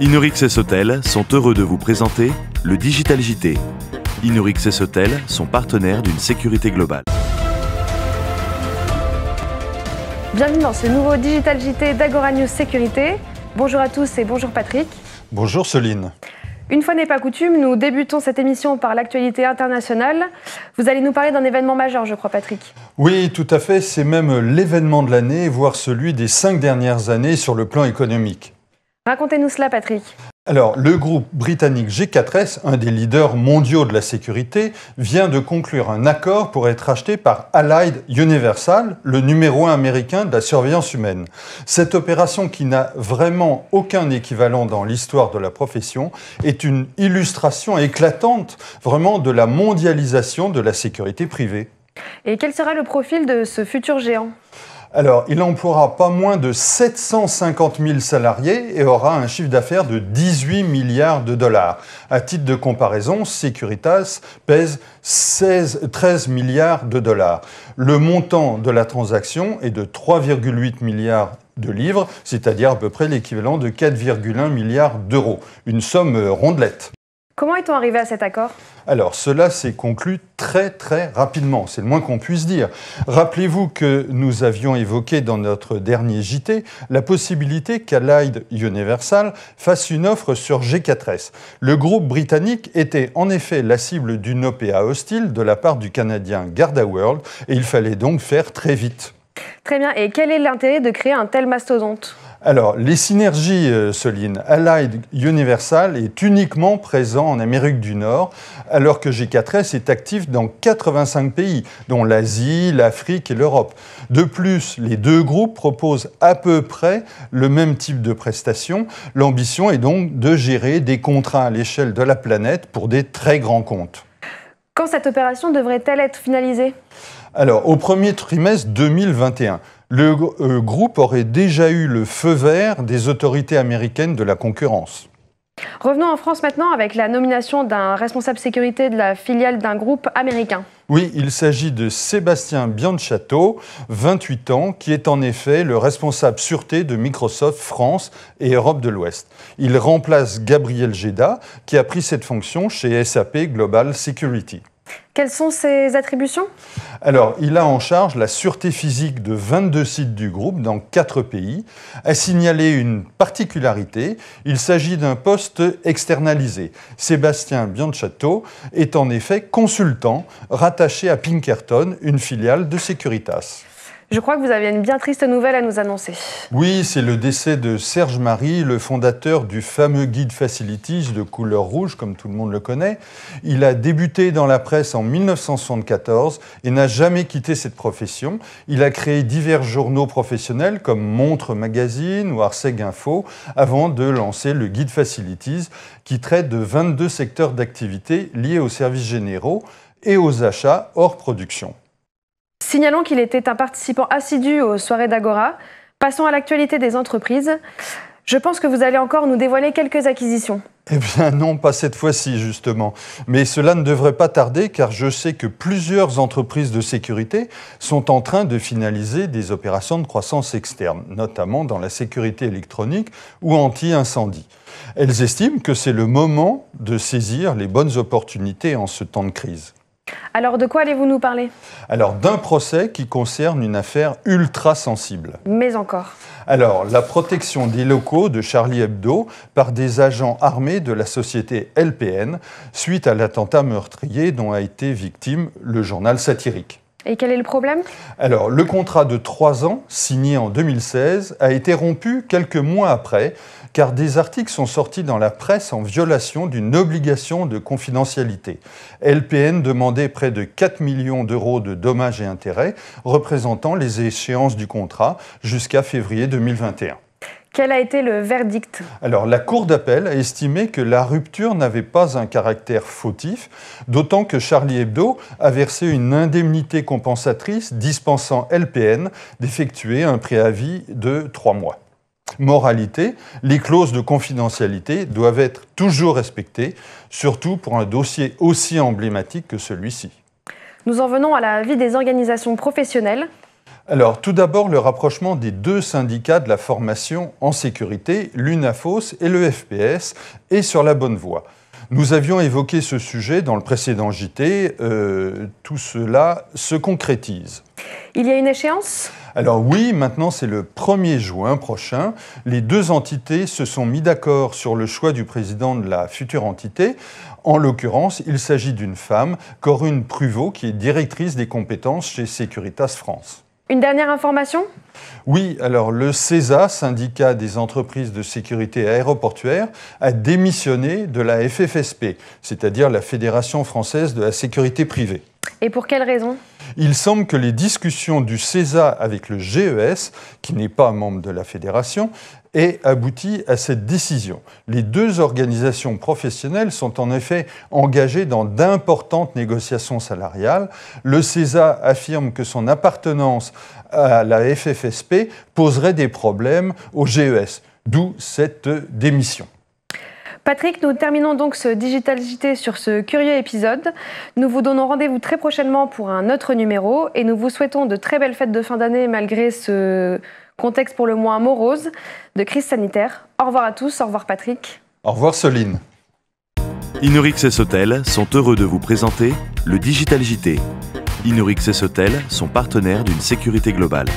Inorix Hôtel sont heureux de vous présenter le Digital JT. Inorix Hôtel sont partenaires d'une sécurité globale. Bienvenue dans ce nouveau Digital JT d'Agora News Sécurité. Bonjour à tous et bonjour Patrick. Bonjour Céline. Une fois n'est pas coutume, nous débutons cette émission par l'actualité internationale. Vous allez nous parler d'un événement majeur, je crois, Patrick. Oui, tout à fait. C'est même l'événement de l'année, voire celui des 5 dernières années sur le plan économique. Racontez-nous cela, Patrick. Alors, le groupe britannique G4S, un des leaders mondiaux de la sécurité, vient de conclure un accord pour être acheté par Allied Universal, le numéro 1 américain de la surveillance humaine. Cette opération, qui n'a vraiment aucun équivalent dans l'histoire de la profession, est une illustration éclatante vraiment de la mondialisation de la sécurité privée. Et quel sera le profil de ce futur géant ? Alors, il emploiera pas moins de 750 000 salariés et aura un chiffre d'affaires de 18 milliards de dollars. À titre de comparaison, Securitas pèse 13 milliards de dollars. Le montant de la transaction est de 3,8 milliards de livres, c'est-à-dire à peu près l'équivalent de 4,1 milliards d'euros. Une somme rondelette. Comment est-on arrivé à cet accord ? Alors, cela s'est conclu très rapidement, c'est le moins qu'on puisse dire. Rappelez-vous que nous avions évoqué dans notre dernier JT la possibilité qu'Allied Universal fasse une offre sur G4S. Le groupe britannique était en effet la cible d'une OPA hostile de la part du Canadien GardaWorld et il fallait donc faire très vite. Très bien, et quel est l'intérêt de créer un tel mastodonte ? Alors, les synergies, Céline. Allied Universal est uniquement présent en Amérique du Nord, alors que G4S est actif dans 85 pays, dont l'Asie, l'Afrique et l'Europe. De plus, les deux groupes proposent à peu près le même type de prestations. L'ambition est donc de gérer des contrats à l'échelle de la planète pour des très grands comptes. Quand cette opération devrait-elle être finalisée ? Alors, au premier trimestre 2021. Le groupe aurait déjà eu le feu vert des autorités américaines de la concurrence. Revenons en France maintenant avec la nomination d'un responsable sécurité de la filiale d'un groupe américain. Oui, il s'agit de Sébastien Bianciato, 28 ans, qui est en effet le responsable sûreté de Microsoft France et Europe de l'Ouest. Il remplace Gabriel Geda, qui a pris cette fonction chez SAP Global Security. Quelles sont ses attributions ? Alors, il a en charge la sûreté physique de 22 sites du groupe dans 4 pays. À signaler une particularité, il s'agit d'un poste externalisé. Sébastien Bianciato est en effet consultant rattaché à Pinkerton, une filiale de Securitas. Je crois que vous avez une bien triste nouvelle à nous annoncer. Oui, c'est le décès de Serge Marie, le fondateur du fameux guide Facilities de couleur rouge, comme tout le monde le connaît. Il a débuté dans la presse en 1974 et n'a jamais quitté cette profession. Il a créé divers journaux professionnels comme Montre Magazine ou Arseg Info avant de lancer le guide Facilities qui traite de 22 secteurs d'activité liés aux services généraux et aux achats hors production. Signalons qu'il était un participant assidu aux soirées d'Agora. Passons à l'actualité des entreprises. Je pense que vous allez encore nous dévoiler quelques acquisitions. Eh bien non, pas cette fois-ci justement. Mais cela ne devrait pas tarder car je sais que plusieurs entreprises de sécurité sont en train de finaliser des opérations de croissance externe, notamment dans la sécurité électronique ou anti-incendie. Elles estiment que c'est le moment de saisir les bonnes opportunités en ce temps de crise. Alors, de quoi allez-vous nous parler ? Alors, d'un procès qui concerne une affaire ultra sensible. Mais encore. Alors, la protection des locaux de Charlie Hebdo par des agents armés de la société LPN suite à l'attentat meurtrier dont a été victime le journal satirique. Et quel est le problème ? Alors, le contrat de 3 ans, signé en 2016, a été rompu quelques mois après, car des articles sont sortis dans la presse en violation d'une obligation de confidentialité. LPN demandait près de 4 millions d'euros de dommages et intérêts, représentant les échéances du contrat jusqu'à février 2021. Quel a été le verdict ? Alors, la Cour d'appel a estimé que la rupture n'avait pas un caractère fautif, d'autant que Charlie Hebdo a versé une indemnité compensatrice dispensant LPN d'effectuer un préavis de 3 mois. Moralité, les clauses de confidentialité doivent être toujours respectées, surtout pour un dossier aussi emblématique que celui-ci. Nous en venons à la vie des organisations professionnelles. Alors, tout d'abord, le rapprochement des deux syndicats de la formation en sécurité, l'UNAFOS et le FPS, est sur la bonne voie. Nous avions évoqué ce sujet dans le précédent JT. Tout cela se concrétise. Il y a une échéance ? Alors oui, maintenant c'est le 1er juin prochain. Les deux entités se sont mis d'accord sur le choix du président de la future entité. En l'occurrence, il s'agit d'une femme, Corinne Pruvot, qui est directrice des compétences chez Securitas France. Une dernière information ? Oui, alors le CESA, syndicat des entreprises de sécurité aéroportuaire, a démissionné de la FFSP, c'est-à-dire la Fédération française de la sécurité privée. Et pour quelle raison ? Il semble que les discussions du CESA avec le GES, qui n'est pas membre de la fédération, aient abouti à cette décision. Les deux organisations professionnelles sont en effet engagées dans d'importantes négociations salariales. Le CESA affirme que son appartenance à la FFSP poserait des problèmes au GES, d'où cette démission. Patrick, nous terminons donc ce Digital JT sur ce curieux épisode. Nous vous donnons rendez-vous très prochainement pour un autre numéro et nous vous souhaitons de très belles fêtes de fin d'année malgré ce contexte pour le moins morose de crise sanitaire. Au revoir à tous, au revoir Patrick. Au revoir Soline. Inorix et Sotel sont heureux de vous présenter le Digital JT. Inorix et Sotel sont partenaires d'une sécurité globale.